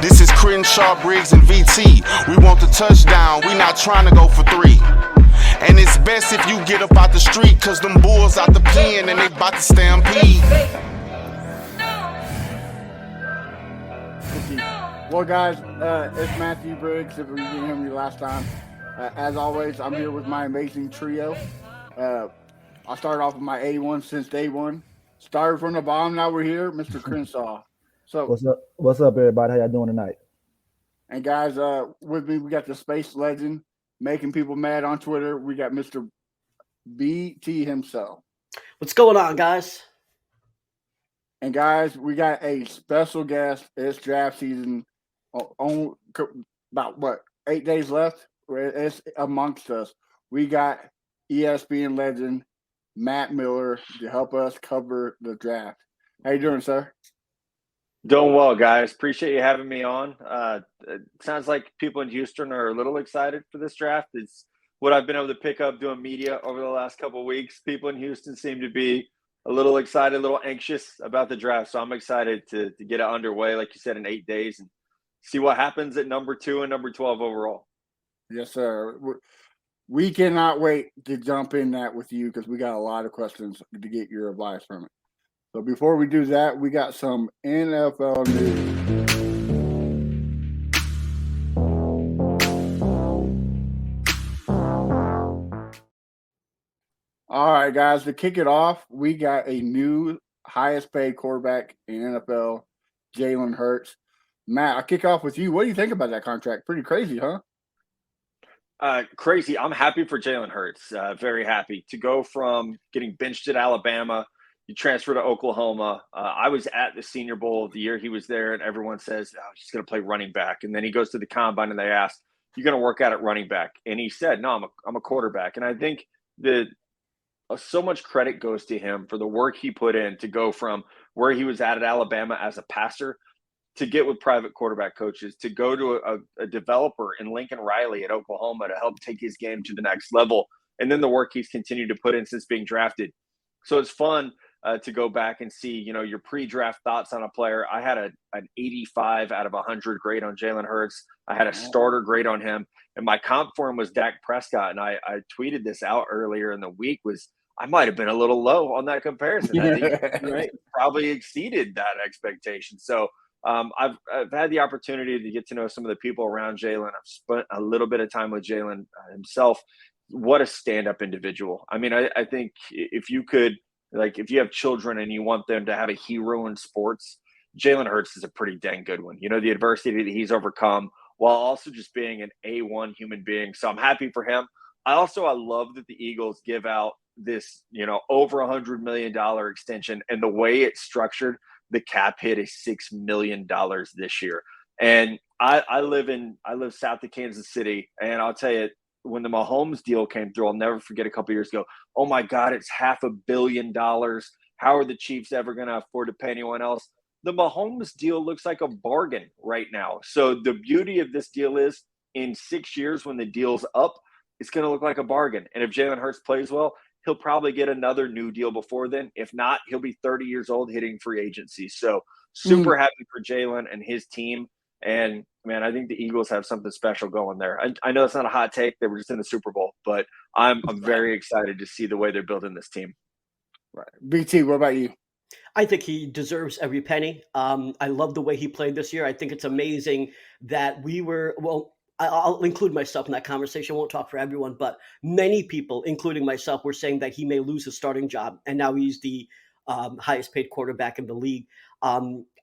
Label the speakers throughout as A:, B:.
A: This is Crenshaw, Briggs, and VT. We want the touchdown, we not trying to go for 3. And it's best if you get up out the street, cause them bulls out the pen and they bout to stampede.
B: Well, guys, it's Matthew Briggs, if you didn't hear me last time. As always, I'm here with my amazing trio. I started off with my A1 since day one. Started from the bottom, now we're here, Mr. Crenshaw. So,
C: What's up, everybody? How y'all doing tonight?
B: And guys, with me, we got the space legend making people mad on Twitter. We got Mr. BT himself.
D: What's going on, guys?
B: And guys, we got a special guest. It's draft season. On about 8 days left. It's amongst us. We got ESPN legend Matt Miller to help us cover the draft. How you doing, sir?
E: Doing well, guys. Appreciate you having me on. It sounds like people in Houston are a little excited for this draft. It's what I've been able to pick up doing media over the last couple of weeks. People in Houston seem to be a little excited, a little anxious about the draft. So I'm excited to get it underway, like you said, in 8 days and see what happens at number 2 and number 12 overall.
B: Yes, sir. We cannot wait to jump in that with you because we got a lot of questions to get your advice from it. So before we do that, we got some NFL news. All right, guys, to kick it off, we got a new highest paid quarterback in NFL, Jalen Hurts. Matt, I'll kick off with you. What do you think about that contract? Pretty crazy, huh?
E: Crazy. I'm happy for Jalen Hurts. Very happy to go from getting benched at Alabama. You transfer to Oklahoma. I was at the Senior Bowl the year he was there, and everyone says, oh, he's going to play running back. And then he goes to the combine, and they asked, you're going to work out at running back? And he said, no, I'm a quarterback. And I think that so much credit goes to him for the work he put in to go from where he was at Alabama as a passer to get with private quarterback coaches, to go to a developer in Lincoln Riley at Oklahoma to help take his game to the next level. And then the work he's continued to put in since being drafted. So it's fun to go back and see, your pre-draft thoughts on a player. I had an 85 out of 100 grade on Jalen Hurts. I had a starter grade on him. And my comp for him was Dak Prescott. And I tweeted this out earlier in the week I might have been a little low on that comparison. I think probably exceeded that expectation. So I've had the opportunity to get to know some of the people around Jalen. I've spent a little bit of time with Jalen himself. What a stand-up individual. I mean, I think if you could, if you have children and you want them to have a hero in sports, Jalen Hurts is a pretty dang good one. The adversity that he's overcome while also just being an A1 human being. So I'm happy for him. I love that the Eagles give out this, over $100 million extension, and the way it's structured, the cap hit is $6 million this year. And I live south of Kansas City, and I'll tell you, when the Mahomes deal came through, I'll never forget a couple years ago, oh my God, it's $500 million. How are the Chiefs ever going to afford to pay anyone else? The Mahomes deal looks like a bargain right now. So the beauty of this deal is in 6 years when the deal's up, it's going to look like a bargain. And if Jalen Hurts plays well, he'll probably get another new deal before then. If not, he'll be 30 years old hitting free agency. So super happy for Jalen and his team. And, man, I think the Eagles have something special going there. I know it's not a hot take. They were just in the Super Bowl. But I'm very excited to see the way they're building this team.
B: Right. BT, what about you?
D: I think he deserves every penny. I love the way he played this year. I think it's amazing that I'll include myself in that conversation. I won't talk for everyone, but many people, including myself, were saying that he may lose his starting job, and now he's the highest paid quarterback in the league.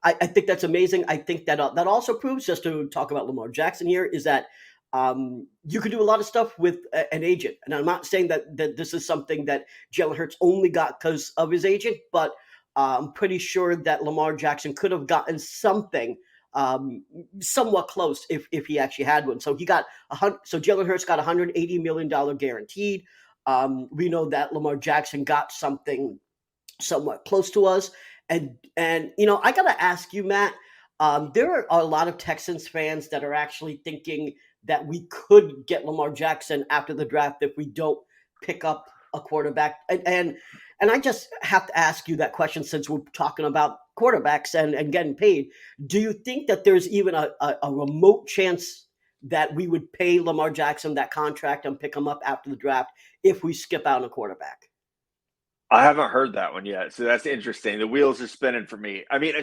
D: I think that's amazing. I think that also proves, just to talk about Lamar Jackson here, is that you can do a lot of stuff with an agent. And I'm not saying that this is something that Jalen Hurts only got because of his agent, but I'm pretty sure that Lamar Jackson could have gotten something somewhat close if he actually had one. So Jalen Hurts got $180 million guaranteed. We know that Lamar Jackson got something somewhat close to us. And I got to ask you, Matt, there are a lot of Texans fans that are actually thinking that we could get Lamar Jackson after the draft if we don't pick up a quarterback. And And I just have to ask you that question since we're talking about quarterbacks and getting paid. Do you think that there's even a remote chance that we would pay Lamar Jackson that contract and pick him up after the draft if we skip out on a quarterback?
E: I haven't heard that one yet. So that's interesting. The wheels are spinning for me. I mean,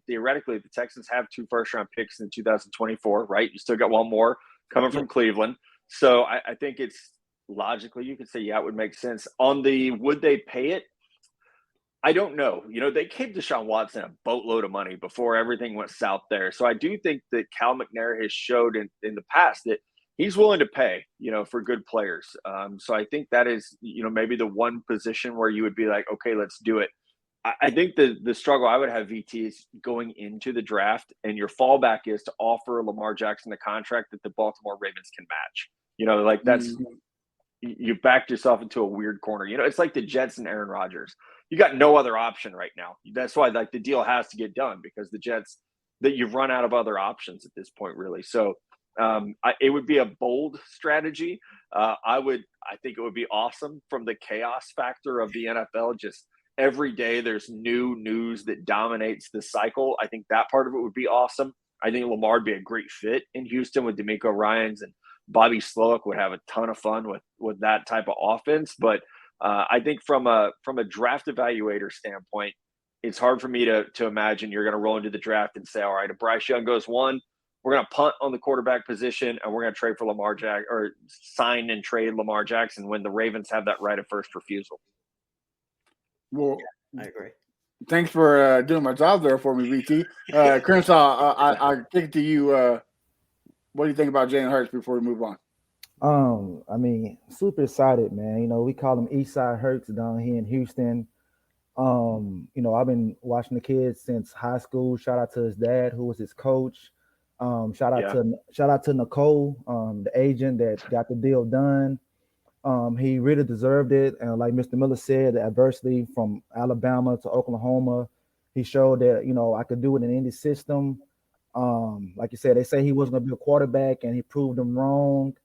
E: theoretically, the Texans have 2 first-round picks in 2024, right? You still got one more coming from Cleveland. So I think it's logically, you could say, yeah, it would make sense. On the would they pay it? I don't know. They gave Deshaun Watson a boatload of money before everything went south there. So I do think that Cal McNair has showed in the past that he's willing to pay, for good players. So I think that is, maybe the one position where you would be like, okay, let's do it. I think the struggle I would have, VT, is going into the draft, and your fallback is to offer Lamar Jackson the contract that the Baltimore Ravens can match. That's you backed yourself into a weird corner. It's like the Jets and Aaron Rodgers. You got no other option right now. That's why the deal has to get done, because the Jets, that you've run out of other options at this point, really. So it would be a bold strategy. I think it would be awesome from the chaos factor of the NFL. Just every day there's new news that dominates the cycle. I think that part of it would be awesome. I think Lamar would be a great fit in Houston with DeMeco Ryans, and Bobby Slowick would have a ton of fun with that type of offense. But I think from a draft evaluator standpoint, it's hard for me to imagine you're going to roll into the draft and say, all right, if Bryce Young goes 1, we're going to punt on the quarterback position, and we're going to trade for Lamar Jackson, or sign and trade Lamar Jackson, when the Ravens have that right of first refusal.
B: Well,
D: I agree.
B: Thanks for doing my job there for me, VT. Crenshaw, I kick it to you. What do you think about Jalen Hurts before we move on?
C: I mean, super excited, man. We call him Eastside Hurts down here in Houston. I've been watching the kids since high school. Shout out to his dad, who was his coach. Shout out to Nicole, the agent that got the deal done. He really deserved it. And like Mr. Miller said, the adversity from Alabama to Oklahoma, he showed that, I could do it in any system. Like you said, they say he wasn't going to be a quarterback, and he proved them wrong.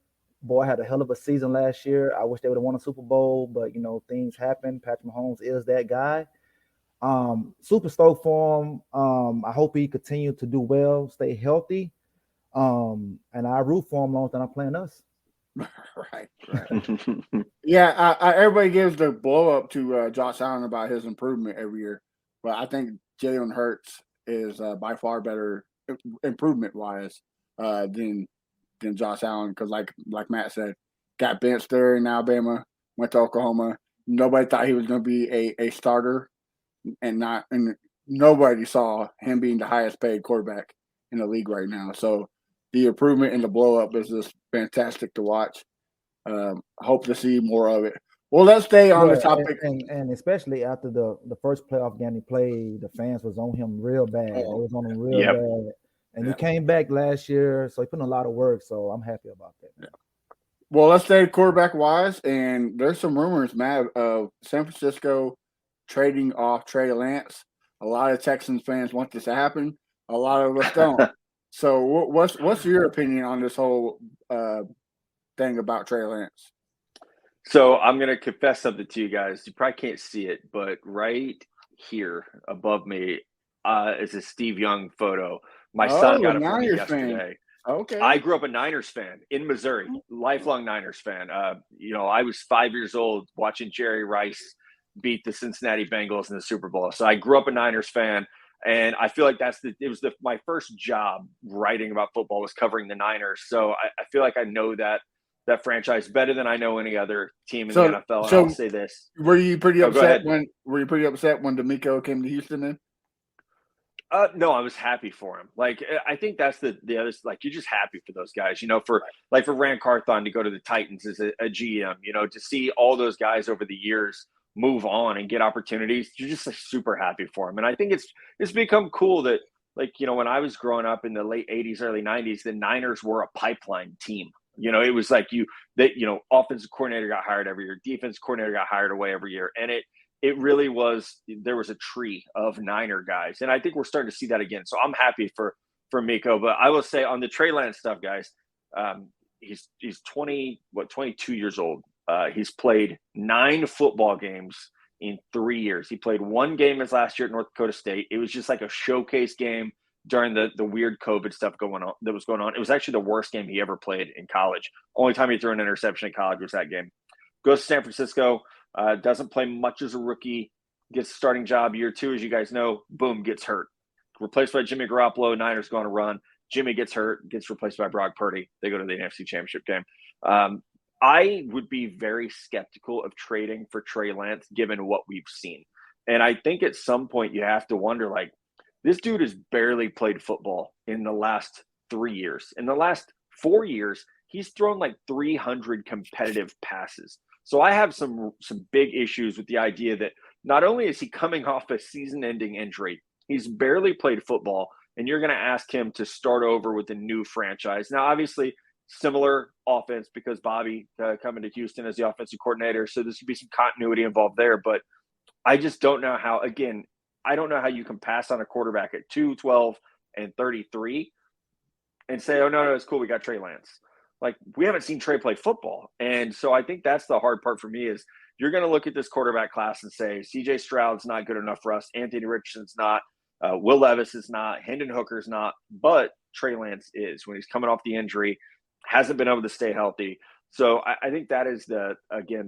C: Boy had a hell of a season last year. I wish they would have won a Super Bowl, but, things happen. Patrick Mahomes is that guy. Super stoked for him. I hope he continues to do well, stay healthy. And I root for him long as I'm playing us.
B: Right. Yeah, everybody gives the blow up to Josh Allen about his improvement every year, but I think Jalen Hurts is by far better improvement wise than Josh Allen, because like Matt said, got benched there in Alabama, went to Oklahoma. Nobody thought he was going to be a starter, and nobody saw him being the highest paid quarterback in the league right now. So the improvement and the blow up is just fantastic to watch. Hope to see more of it. Well, let's stay on the topic,
C: and especially after the first playoff game he played, the fans was on him real bad. They was on him real bad, and he came back last year, so he put in a lot of work. So I'm happy about that.
B: Yeah. Well, let's stay quarterback wise, and there's some rumors, Matt, of San Francisco trading off Trey Lance. A lot of Texans fans want this to happen. A lot of us don't. So what's your opinion on this whole thing about Trey Lance?
E: So I'm going to confess something to you guys. You probably can't see it, but right here above me is a Steve Young photo. My son got it for me yesterday.
B: Fan. Okay.
E: I grew up a Niners fan in Missouri, lifelong Niners fan. I was 5 years old watching Jerry Rice beat the Cincinnati Bengals in the Super Bowl. So I grew up a Niners fan. And I feel like my first job writing about football was covering the Niners. So I feel like I know that franchise better than I know any other team in the NFL. And I'll say this:
B: Were you pretty upset when DeMeco came to Houston then?
E: No, I was happy for him. I think that's the other. You're just happy for those guys. For Rand Carthon to go to the Titans as a GM. To see all those guys over the years move on and get opportunities, you're just super happy for him. And I think it's become cool that when I was growing up in the late 80s, early 90s, the Niners were a pipeline team. It was offensive coordinator got hired every year, defensive coordinator got hired away every year. And it really was, there was a tree of Niner guys. And I think we're starting to see that again. So I'm happy for Miko. But I will say on the Trey Lance stuff, guys, he's 22 years old. He's played 9 football games in 3 years. He played one game his last year at North Dakota State. It was just like a showcase game during the weird COVID stuff that was going on. It was actually the worst game he ever played in college. Only time he threw an interception in college was that game. Goes to San Francisco, doesn't play much as a rookie, gets a starting job year 2, as you guys know, boom, gets hurt. Replaced by Jimmy Garoppolo, Niners go on a run. Jimmy gets hurt, gets replaced by Brock Purdy. They go to the NFC Championship game. I would be very skeptical of trading for Trey Lance given what we've seen. And I think at some point you have to wonder, like, this dude has barely played football in the last 3 years. In the last 4 years, he's thrown like 300 competitive passes. So I have some big issues with the idea that not only is he coming off a season-ending injury, he's barely played football, and you're going to ask him to start over with a new franchise. Now, obviously, similar offense because Bobby coming to Houston as the offensive coordinator, so this would be some continuity involved there. But I just don't know how, again, I don't know how you can pass on a quarterback at 2, 12, and 33 and say, oh, no, it's cool, we got Trey Lance. Like, we haven't seen Trey play football. And so I think that's the hard part for me is you're going to look at this quarterback class and say, CJ Stroud's not good enough for us. Anthony Richardson's not. Will Levis is not. Hendon Hooker's not. But Trey Lance is. When he's coming off the injury, hasn't been able to stay healthy. So I think that is the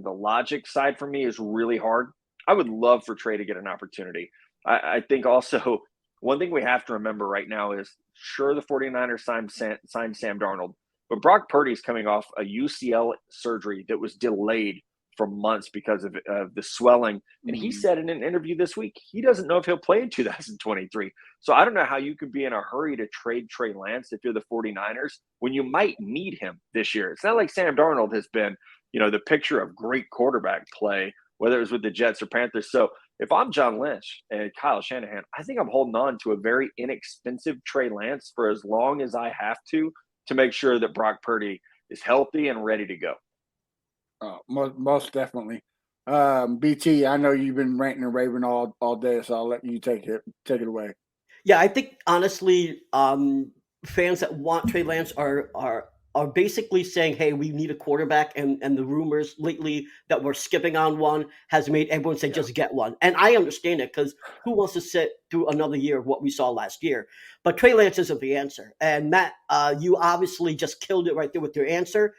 E: logic side for me is really hard. I would love for Trey to get an opportunity. I think also one thing we have to remember right now is, sure, the 49ers signed Sam Darnold, but Brock Purdy's coming off a UCL surgery that was delayed for months because of the swelling. And he said in an interview this week, he doesn't know if he'll play in 2023. So I don't know how you could be in a hurry to trade Trey Lance if you're the 49ers when you might need him this year. It's not like Sam Darnold has been, the picture of great quarterback play, whether it was with the Jets or Panthers. So if I'm John Lynch and Kyle Shanahan, I think I'm holding on to a very inexpensive Trey Lance for as long as I have to make sure that Brock Purdy is healthy and ready to go.
B: Most definitely. BT, I know you've been ranting and raving all day, so I'll let you take it away.
D: Yeah, I think honestly, fans that want Trey Lance are basically saying, hey, we need a quarterback, and the rumors lately that we're skipping on one has made everyone say, just get one. And I understand it, because who wants to sit through another year of what we saw last year? But Trey Lance isn't the answer. And Matt, you obviously just killed it right there with your answer.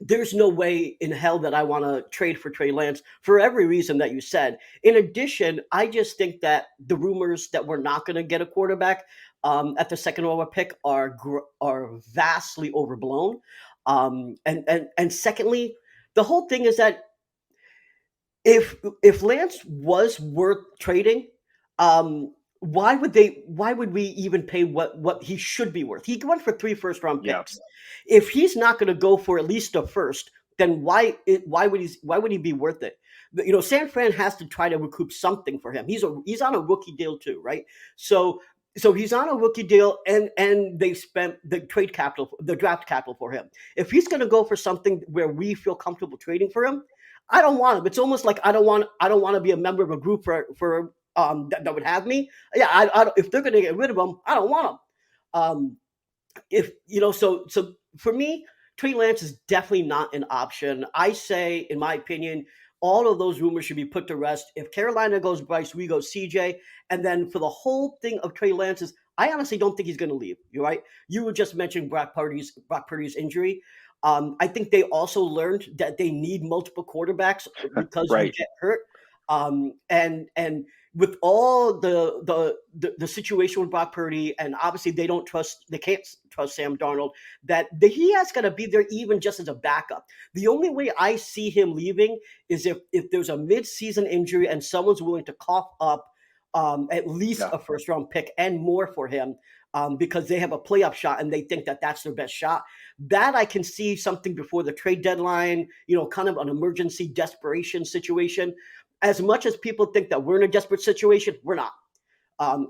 D: There's no way in hell that I want to trade for Trey Lance for every reason that you said. In addition, I just think that the rumors that we're not going to get a quarterback at the second overall pick are vastly overblown. And secondly, the whole thing is that if Lance was worth trading, why would we even pay what he should be worth? He went for 3 first-round picks. Yeah. If he's not going to go for at least a first, then why would he be worth it? San Fran has to try to recoup something for him. He's on a rookie deal too, right? So he's on a rookie deal, and they spent the draft capital for him. If he's going to go for something where we feel comfortable trading for him, I don't want him. It's almost like I don't want to be a member of a group for that would have me. Yeah, I if they're going to get rid of him, I don't want him. So for me, Trey Lance is definitely not an option. I say, in my opinion, all of those rumors should be put to rest. If Carolina goes Bryce, we go CJ. And then for the whole thing of Trey Lance's, I honestly don't think he's going to leave. You're right. You were just mentioning Brock Purdy's injury. I think they also learned that they need multiple quarterbacks because
E: right.
D: You get hurt. And with all the situation with Brock Purdy, and obviously they can't trust Sam Darnold, that he has got to be there even just as a backup. The only way I see him leaving is if there's a mid-season injury and someone's willing to cough up at least a first-round pick and more for him, because they have a playoff shot and they think that that's their best shot. That I can see something before the trade deadline, kind of an emergency desperation situation. As much as people think that we're in a desperate situation, we're not.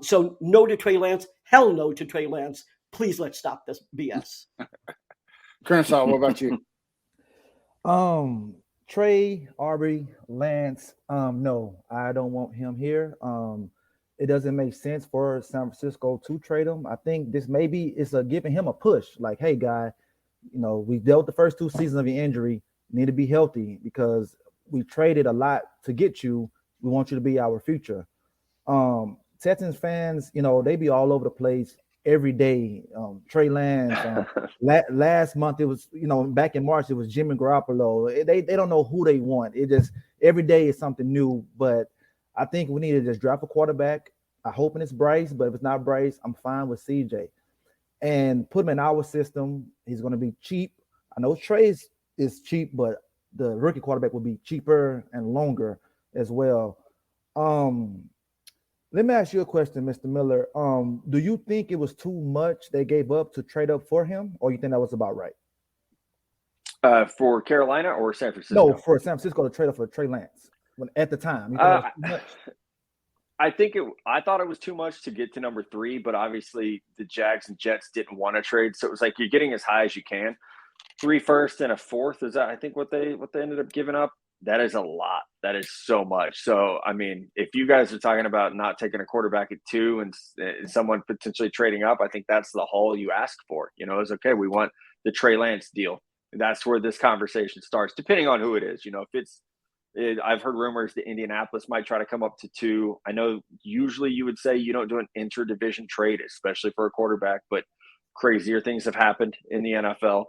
D: So no to Trey Lance. Hell no to Trey Lance. Please let's stop this BS.
B: Crenshaw, what about you?
C: Trey, Aubrey, Lance, no, I don't want him here. It doesn't make sense for San Francisco to trade him. I think this maybe is giving him a push. Like, hey, guy, we dealt the first 2 seasons of your injury. You need to be healthy, because we traded a lot to get you. We want you to be our future. Texans fans, they be all over the place every day. Trey Lance. Last month it was, back in March it was Jimmy Garoppolo. They don't know who they want. It just every day is something new. But I think we need to just draft a quarterback. I hoping it's Bryce, but if it's not Bryce, I'm fine with CJ. And put him in our system. He's going to be cheap. I know Trey is cheap, but the rookie quarterback will be cheaper and longer as well. Let me ask you a question, Mr. Miller. Do you think it was too much they gave up to trade up for him, or you think that was about right?
E: For Carolina or San Francisco?
C: No, for San Francisco to trade up for Trey Lance at the time. You think it was too much?
E: I thought it was too much to get to number 3, but obviously the Jags and Jets didn't want to trade, so it was like you're getting as high as you can. 3 firsts and a 4th is that I think what they ended up giving up. That is a lot. That is so much. So I mean, if you guys are talking about not taking a quarterback at 2 and someone potentially trading up, I think that's the haul you ask for. It's okay. We want the Trey Lance deal. That's where this conversation starts, depending on who it is. I've heard rumors that Indianapolis might try to come up to 2. I know usually you would say you don't do an interdivision trade, especially for a quarterback, but crazier things have happened in the NFL.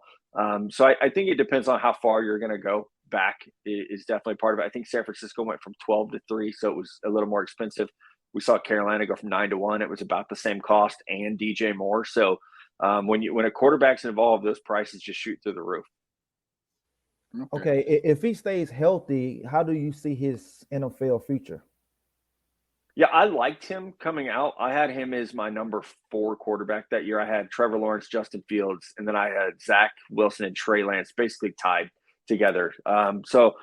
E: So I think it depends on how far you're going to go. Back is definitely part of it. I think San Francisco went from 12 to 3, so it was a little more expensive. We saw Carolina go from 9 to 1. It was about the same cost and DJ Moore. So when a quarterback's involved, those prices just shoot through the roof.
C: Okay, if he stays healthy, how do you see his NFL future?
E: Yeah, I liked him coming out. I had him as my number 4 quarterback that year. I had Trevor Lawrence, Justin Fields, and then I had Zach Wilson and Trey Lance basically tied together. So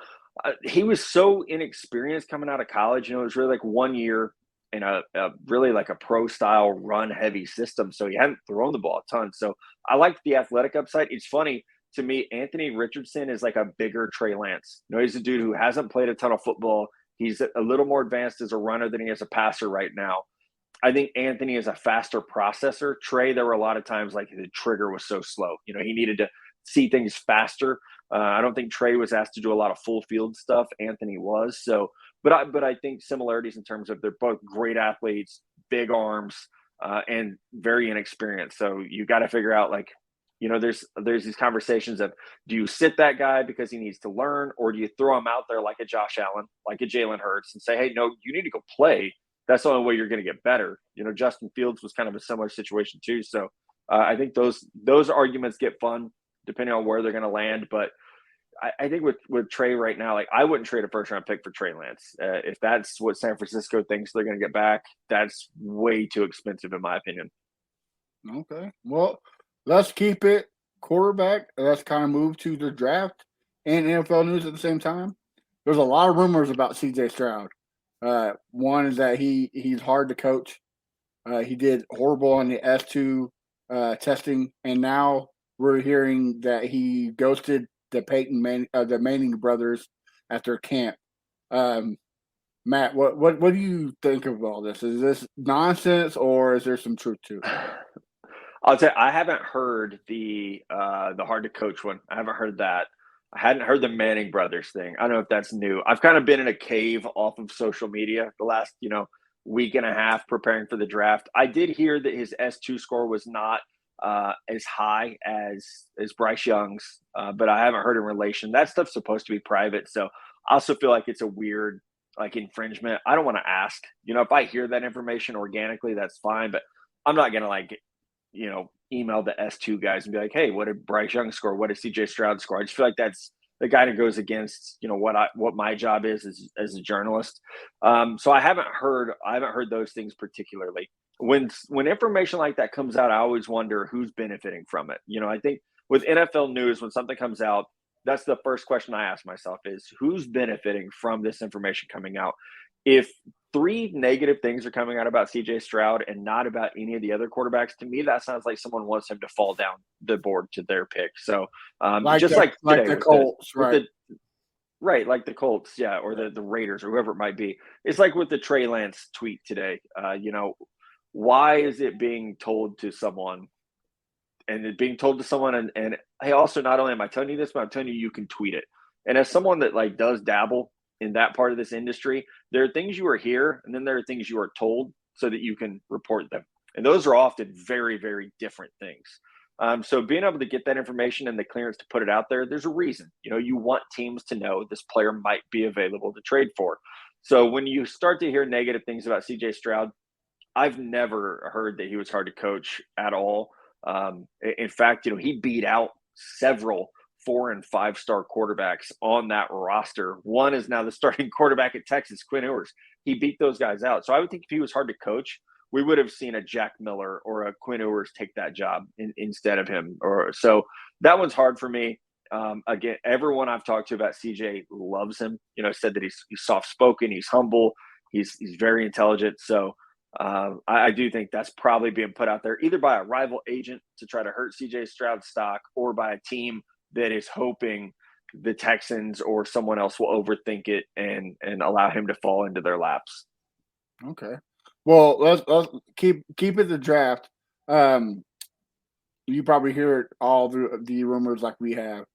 E: he was so inexperienced coming out of college. It was really like 1 year in a really like a pro style run heavy system. So he hadn't thrown the ball a ton. So I liked the athletic upside. It's funny to me, Anthony Richardson is like a bigger Trey Lance. He's a dude who hasn't played a ton of football. He's a little more advanced as a runner than he is a passer right now. I think Anthony is a faster processor. Trey, there were a lot of times like the trigger was so slow. He needed to see things faster. I don't think Trey was asked to do a lot of full field stuff. Anthony was. So, but I think similarities in terms of they're both great athletes, big arms, and very inexperienced. So you got to figure out there's these conversations of, do you sit that guy because he needs to learn, or do you throw him out there like a Josh Allen, like a Jalen Hurts, and say, hey, no, you need to go play. That's the only way you're going to get better. Justin Fields was kind of a similar situation too. So I think those arguments get fun depending on where they're going to land. But I think with Trey right now, I wouldn't trade a first round pick for Trey Lance. If that's what San Francisco thinks they're going to get back, that's way too expensive in my opinion.
B: Okay. Well, let's keep it quarterback. Let's kind of move to the draft and NFL news at the same time. There's a lot of rumors about CJ Stroud. One is that he's hard to coach. He did horrible on the S2 testing, and now we're hearing that he ghosted the Manning brothers at their camp. Matt, what do you think of all this? Is this nonsense, or is there some truth to it?
E: I'll tell you, I haven't heard the hard to coach one. I haven't heard that. I hadn't heard the Manning brothers thing. I don't know if that's new. I've kind of been in a cave off of social media the last, week and a half preparing for the draft. I did hear that his S2 score was not as high as Bryce Young's, but I haven't heard in relation. That stuff's supposed to be private, so I also feel like it's a weird infringement. I don't want to ask. If I hear that information organically, that's fine, but I'm not gonna email the S2 guys and be like, hey, what did Bryce Young score? What did CJ Stroud score? I just feel like that's the guy that goes against, what my job is as a journalist. So I haven't heard those things particularly. When information like that comes out, I always wonder who's benefiting from it. I think with NFL news, when something comes out, that's the first question I ask myself is who's benefiting from this information coming out? If 3 negative things are coming out about CJ Stroud and not about any of the other quarterbacks, to me, that sounds like someone wants him to fall down the board to their pick. So like
B: the Colts, right?
E: Right, like the Colts, yeah, or the Raiders or whoever it might be. It's like with the Trey Lance tweet today. Why is it being told to someone? And it being told to someone, and hey, also not only am I telling you this, but I'm telling you can tweet it. And as someone that like does dabble in that part of this industry, there are things you are hear, and then there are things you are told so that you can report them. And those are often very, very different things. So being able to get that information and the clearance to put it out there, there's a reason. You want teams to know this player might be available to trade for. So when you start to hear negative things about CJ Stroud, I've never heard that he was hard to coach at all. In fact, he beat out several 4- and 5-star quarterbacks on that roster. One is now the starting quarterback at Texas, Quinn Ewers. He beat those guys out. So I would think if he was hard to coach, we would have seen a Jack Miller or a Quinn Ewers take that job instead of him. So that one's hard for me. Again, everyone I've talked to about CJ loves him. Said that he's soft-spoken, he's humble, he's very intelligent. So I do think that's probably being put out there either by a rival agent to try to hurt CJ Stroud's stock, or by a team that is hoping the Texans or someone else will overthink it and allow him to fall into their laps.
B: Okay. Well, let's keep it the draft. You probably hear all the rumors like we have.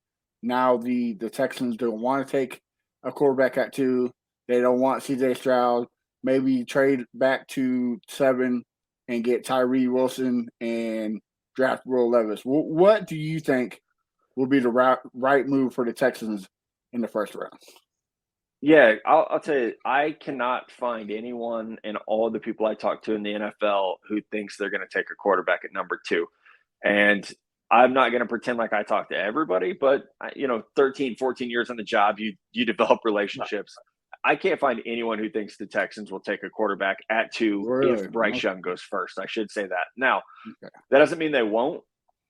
B: Now the Texans don't want to take a quarterback at 2. They don't want CJ Stroud. Maybe trade back to 7 and get Tyree Wilson and draft Will Levis. What do you think will be the right move for the Texans in the first round?
E: Yeah, I'll tell you, I cannot find anyone in all the people I talk to in the NFL who thinks they're going to take a quarterback at number 2. And I'm not going to pretend like I talk to everybody, but 13, 14 years on the job, you develop relationships. I can't find anyone who thinks the Texans will take a quarterback at 2
B: Really?
E: if Bryce Young goes first. I should say that. Now, that doesn't mean they won't.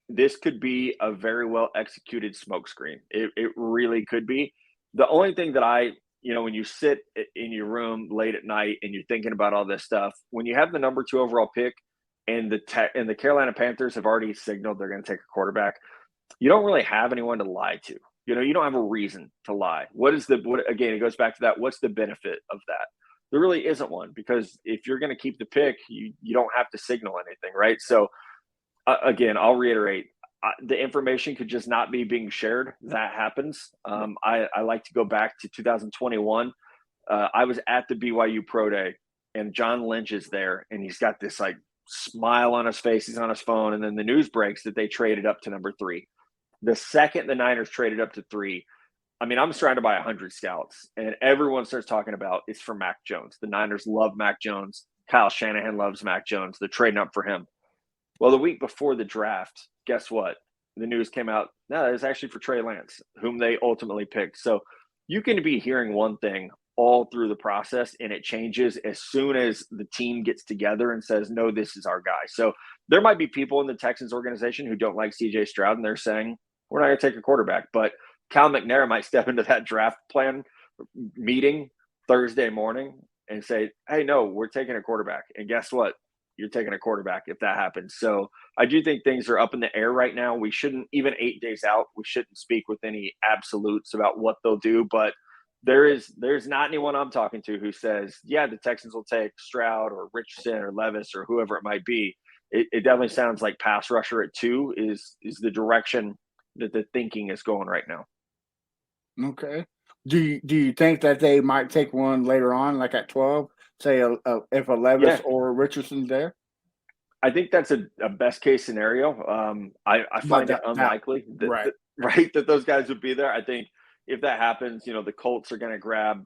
E: This could be a very well executed smokescreen. It really could be. The only thing that when you sit in your room late at night and you're thinking about all this stuff, when you have the number 2 overall pick and the Carolina Panthers have already signaled they're going to take a quarterback, you don't really have anyone to lie to. You don't have a reason to lie. Again, it goes back to that. What's the benefit of that? There really isn't one, because if you're going to keep the pick, you don't have to signal anything, right? So again, I'll reiterate, the information could just not be being shared. That happens. I like to go back to 2021. I was at the BYU Pro Day, and John Lynch is there, and he's got this like smile on his face. He's on his phone, and then the news breaks that they traded up to number 3. The second the Niners traded up to 3, I'm surrounded by 100 scouts, and everyone starts talking about it's for Mac Jones. The Niners love Mac Jones. Kyle Shanahan loves Mac Jones. They're trading up for him. Well, the week before the draft, guess what? The news came out. No, it was actually for Trey Lance, whom they ultimately picked. So you can be hearing one thing all through the process, and it changes as soon as the team gets together and says, no, this is our guy. So there might be people in the Texans organization who don't like CJ Stroud, and they're saying, we're not going to take a quarterback. But Cal McNair might step into that draft plan meeting Thursday morning and say, hey, no, we're taking a quarterback. And guess what? You're taking a quarterback if that happens. So I do think things are up in the air right now. We shouldn't, even 8 days out, we shouldn't speak with any absolutes about what they'll do. But there's not anyone I'm talking to who says, yeah, the Texans will take Stroud or Richardson or Levis or whoever it might be. It definitely sounds like pass rusher at 2 is the direction that the thinking is going right now.
B: Okay. Do you think that they might take one later on, like at 12? Say if a Levis or Richardson's there?
E: I think that's a best case scenario. I find it unlikely that those guys would be there. I think if that happens, the Colts are going to grab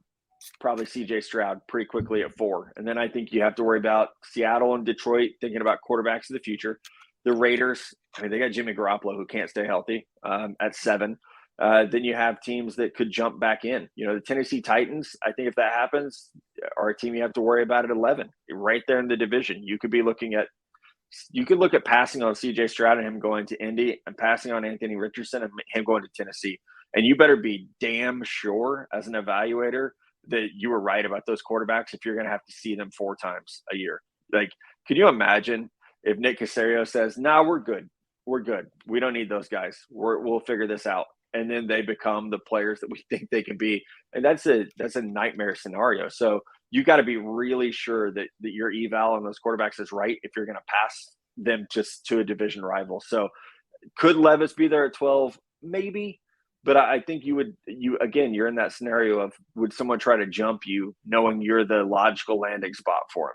E: probably CJ Stroud pretty quickly at 4. And then I think you have to worry about Seattle and Detroit thinking about quarterbacks of the future. The Raiders, they got Jimmy Garoppolo who can't stay healthy at 7. Then you have teams that could jump back in. The Tennessee Titans, I think if that happens, are a team you have to worry about at 11. Right there in the division. You could look at passing on CJ Stroud and him going to Indy, and passing on Anthony Richardson and him going to Tennessee. And you better be damn sure as an evaluator that you were right about those quarterbacks if you're going to have to see them 4 times a year. Like, can you imagine if Nick Caserio says, no, we're good. We're good. We don't need those guys. We'll figure this out. And then they become the players that we think they can be. And that's a nightmare scenario. So you got to be really sure that your eval on those quarterbacks is right if you're going to pass them just to a division rival. So could Levis be there at 12? Maybe. But I think you're in that scenario of, would someone try to jump you knowing you're the logical landing spot for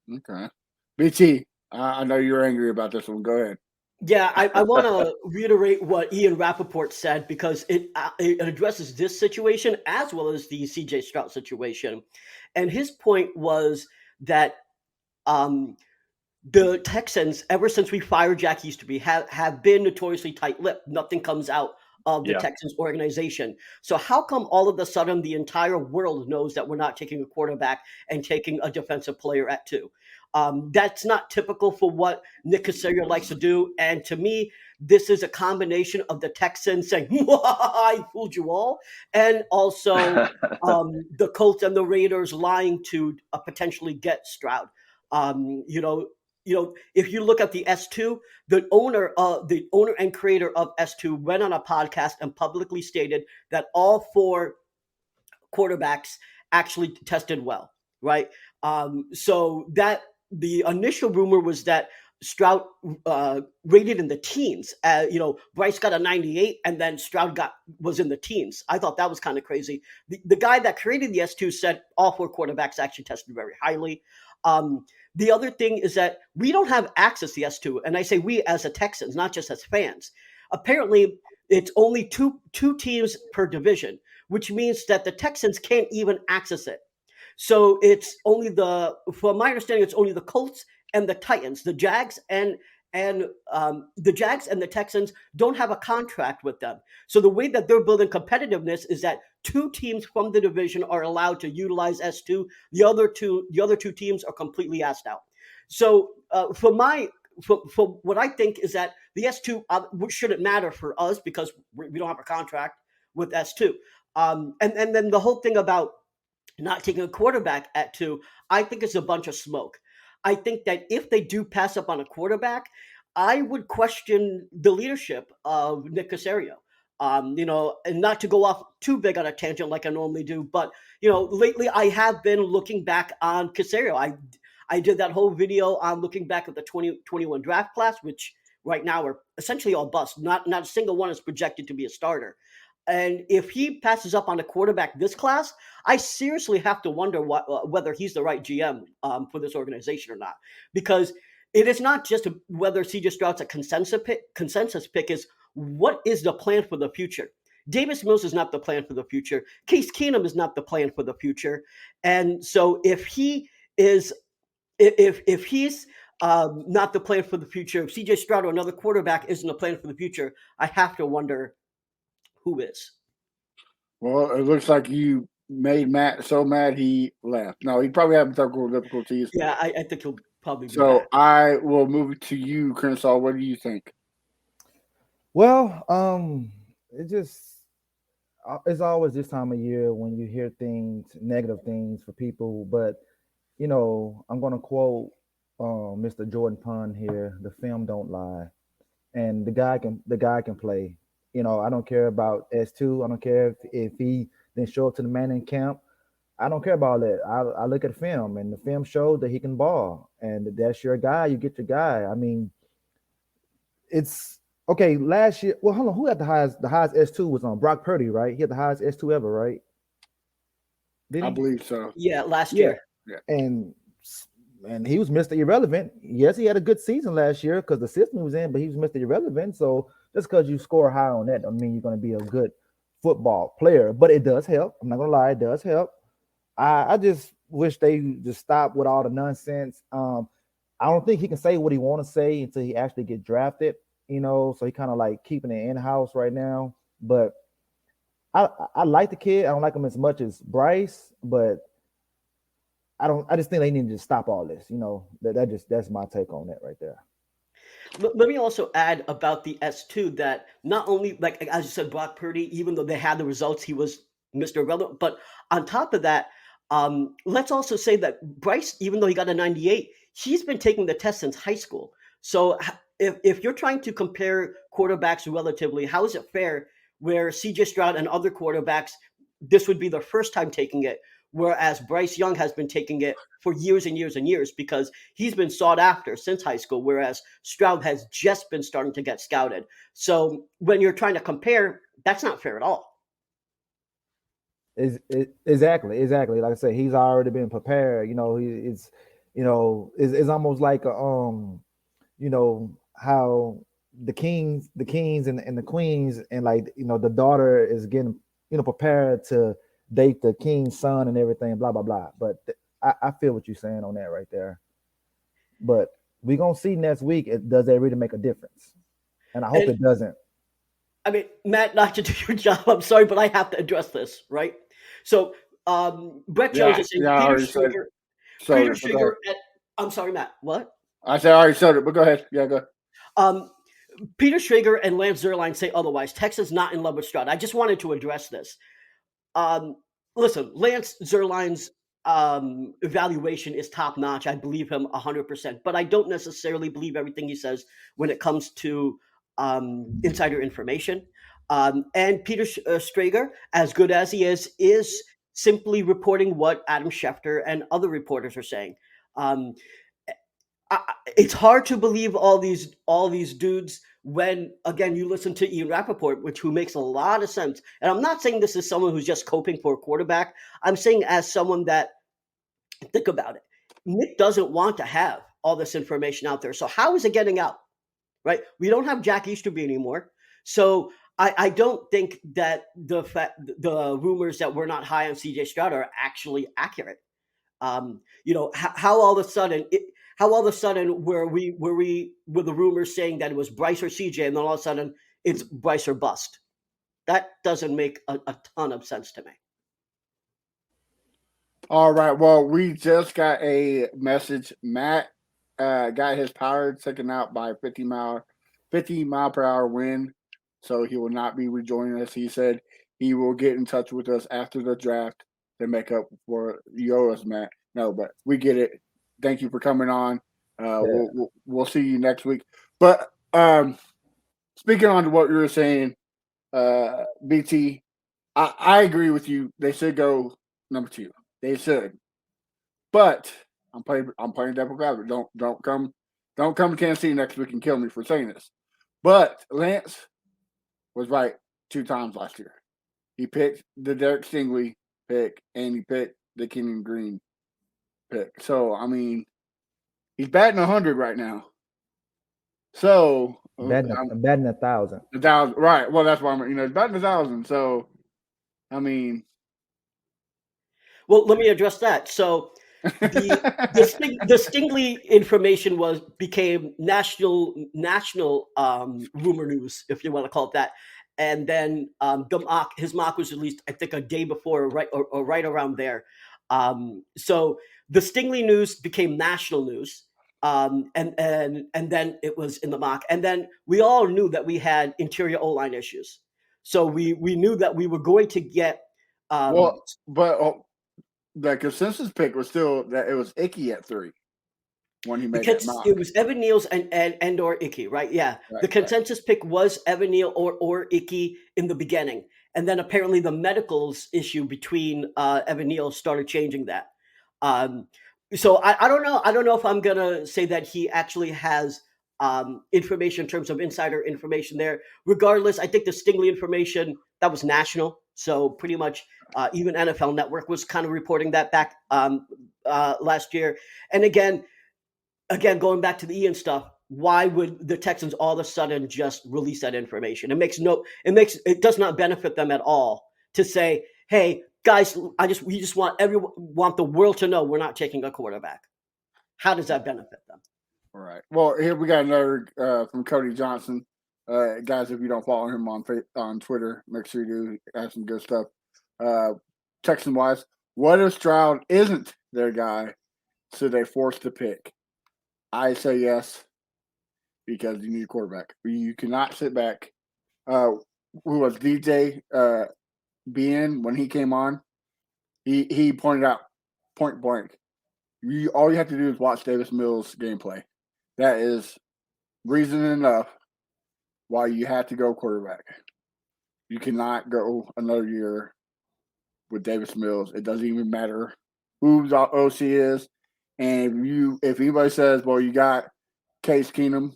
E: him?
B: Okay. BT, I know you're angry about this one. Go ahead.
D: Yeah, I want to reiterate what Ian Rappaport said, because it addresses this situation as well as the CJ Stroud situation. And his point was that the Texans, ever since we fired Jack Easterby, have been notoriously tight-lipped. Nothing comes out of the Texans organization. So how come all of a sudden the entire world knows that we're not taking a quarterback and taking a defensive player at 2? That's not typical for what Nick Caserio likes to do. And to me, this is a combination of the Texans saying, I fooled you all, and also the Colts and the Raiders lying to potentially get Stroud. If you look at the S2, the owner and creator of S2 went on a podcast and publicly stated that all 4 quarterbacks actually tested well, right? So that the initial rumor was that Stroud rated in the teens. Bryce got a 98, and then Stroud was in the teens. I thought that was kind of crazy. The guy that created the S2 said all 4 quarterbacks actually tested very highly. The other thing is that we don't have access to the S2, and I say we as a Texans, not just as fans. Apparently, it's only two teams per division, which means that the Texans can't even access it. So it's only from my understanding, it's only the Colts and the Titans. The Jags and the Texans don't have a contract with them. So the way that they're building competitiveness is that 2 teams from the division are allowed to utilize S2. The other two teams are completely asked out. So for what I think is that the S2 shouldn't matter for us because we don't have a contract with S2. And then the whole thing about not taking a quarterback at 2, I think it's a bunch of smoke. I think that if they do pass up on a quarterback, I would question the leadership of Nick Caserio. And not to go off too big on a tangent like I normally do, but lately I have been looking back on Caserio. I did that whole video on looking back at the 2021 draft class, which right now are essentially all bust. Not a single one is projected to be a starter. And if he passes up on a quarterback this class, I seriously have to wonder whether he's the right GM for this organization or not. Because it is not just whether CJ Stroud's a consensus pick, is what is the plan for the future? Davis Mills is not the plan for the future. Case Keenum is not the plan for the future. And so if he's not the plan for the future, if CJ Stroud or another quarterback isn't a plan for the future, I have to wonder who is.
B: Well, it looks like you made Matt so mad he left. No, he probably had technical difficulties.
D: Yeah, I think he'll probably be
B: So
D: back.
B: I will move to you, Crenshaw. What do you think?
C: Well, it's always this time of year when you hear negative things for people. But I'm going to quote Mr. Jordan Pond here: "The film don't lie," and the guy can play. I don't care about S2. I don't care if he didn't show up to the Manning camp. I don't care about that. I look at film, and the film showed that he can ball, and that's your guy. You get your guy. I mean, it's okay. Last year, well, hold on. Who had the highest S2 was on Brock Purdy, right? He had the highest S2 ever, right?
B: I believe so.
D: Yeah, last year.
B: Yeah.
C: And he was Mr. Irrelevant. Yes, he had a good season last year because the system he was in, but he was Mr. Irrelevant. So just because you score high on that, I mean you're going to be a good football player. But it does help. I'm not going to lie, it does help. I just wish they just stop with all the nonsense. I don't think he can say what he want to say until he actually get drafted. So he kind of like keeping it in house right now. But I like the kid. I don't like him as much as Bryce, but I just think they need to stop all this. That's my take on that right there.
D: Let me also add about the S2 that not only, like as you said, Brock Purdy, even though they had the results, he was Mr. Irrelevant. But on top of that, let's also say that Bryce, even though he got a 98, he's been taking the test since high school. So if you're trying to compare quarterbacks relatively, how is it fair where CJ Stroud and other quarterbacks, this would be their first time taking it, whereas Bryce Young has been taking it for years and years and years because he's been sought after since high school, whereas Stroud has just been starting to get scouted. So when you're trying to compare, That's not fair at all.
C: Exactly. Like I said, he's already been prepared. It's almost like how the kings and the queens, and like the daughter is getting prepared to date the king's son and everything, blah blah blah. But I feel what you're saying on that right there. But we're gonna see next week. Does that really make a difference? And I hope it doesn't.
D: I mean, Matt, not to do your job, I'm sorry, but I have to address this, right? So, Brett Jones is saying Peter Schrager. I'm sorry, Matt. What?
B: I said I already said it, but go ahead. Yeah, go ahead.
D: Peter Schrager and Lance Zierlein say otherwise. Texas not in love with Stroud. I just wanted to address this. Listen, Lance Zierlein's evaluation is top notch. I believe him 100%, but I don't necessarily believe everything he says when it comes to insider information. And Peter Schrager, as good as he is simply reporting what Adam Schefter and other reporters are saying. It's hard to believe all these dudes when, again, you listen to Ian Rappaport, who makes a lot of sense. And I'm not saying this is someone who's just coping for a quarterback. I'm saying as someone that, think about it, Nick doesn't want to have all this information out there. So how is it getting out? Right? We don't have Jack Easterby anymore. So I don't think that the rumors that we're not high on CJ Stroud are actually accurate. How all of a sudden were the rumors saying that it was Bryce or CJ, and then all of a sudden it's Bryce or bust? That doesn't make a ton of sense to me.
B: All right. Well, we just got a message. Matt got his power taken out by 50 mile per hour wind, so he will not be rejoining us. He said he will get in touch with us after the draft to make up for yours, Matt. No, but we get it. Thank you for coming on. We'll see you next week. But speaking on to what you were saying, BT, I agree with you. They should go number 2. They should. But I'm playing devil's advocate. Don't come to Kansas City next week and kill me for saying this. But Lance was right 2 times last year. He picked the Derek Stingley pick and he picked the Kenyon Green pick. So I mean, he's batting 100 right now. So
C: batting 1,000.
B: 1,000, right? Well, that's why he's batting 1,000. So I mean,
D: well, let me address that. So the Stingley information became national rumor news, if you want to call it that. And then his mock was released, I think, a day before, or right around there. So the Stingley news became national news, and then it was in the mock. And then we all knew that we had interior O-line issues. So we knew that we were going to get.
B: The consensus pick was still that it was Icky at 3 when he made that mock.
D: It was Evan Neal's and or Icky, right? Yeah. Right, the consensus pick was Evan Neal or Icky in the beginning. And then apparently the medicals issue between Evan Neal started changing that. So I don't know. I don't know if I'm going to say that he actually has information in terms of insider information there. Regardless, I think the Stingley information, that was national. So pretty much even NFL Network was kind of reporting that back last year. And again, going back to the Ian stuff, why would the Texans all of a sudden just release that information? It does not benefit them at all to say, hey, guys, we just want the world to know we're not taking a quarterback. How does that benefit them?
B: All right. Well, here we got another from Cody Johnson. Guys, if you don't follow him on Twitter, make sure you do. He has some good stuff. Texan-wise, what if Stroud isn't their guy? So they forced to pick. I say yes, because you need a quarterback. You cannot sit back. Who was DJ BN when he came on? He pointed out point blank. All you have to do is watch Davis Mills' gameplay. That is reason enough why you have to go quarterback. You cannot go another year with Davis Mills. It doesn't even matter who the OC is. And if anybody says, well, you got Case Keenum,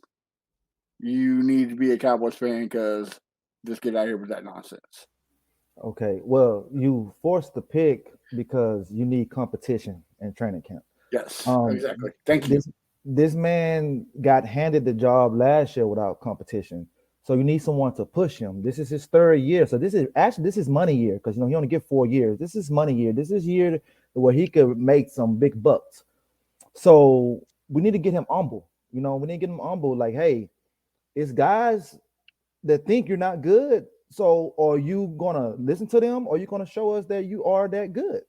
B: you need to be a Cowboys fan because just get out here with that nonsense.
C: Okay, well, you forced the pick because you need competition in training camp.
B: Yes,
C: Um,
B: exactly. Thank you.
C: this man got handed the job last year without competition, so you need someone to push him. This is his third year, so this is money year because he only get 4 years. This is money year. This is year where he could make some big bucks. So we need to get him humble. We need to get him humble. Like, hey, it's guys that think you're not good. So are you gonna listen to them, or are you gonna show us that you are that good?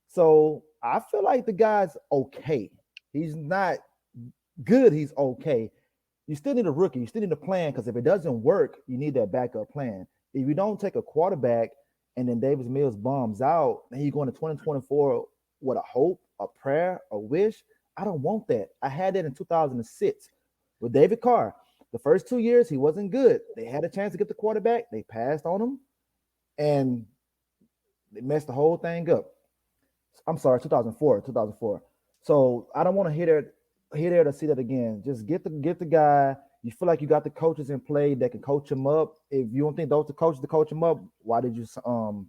C: So I feel like the guy's okay. He's not good. He's okay. You still need a rookie. You still need a plan because if it doesn't work, you need that backup plan. If you don't take a quarterback and then Davis Mills bombs out, and you go into 2024 with a hope, a prayer, a wish. I don't want that. I had that in 2006 with David Carr. The first 2 years, he wasn't good. They had a chance to get the quarterback. They passed on him, and they messed the whole thing up. I'm sorry, 2004. So I don't want to hear there to see that again. Just get the guy. You feel like you got the coaches in play that can coach him up. If you don't think those are the coaches to coach him up, why did you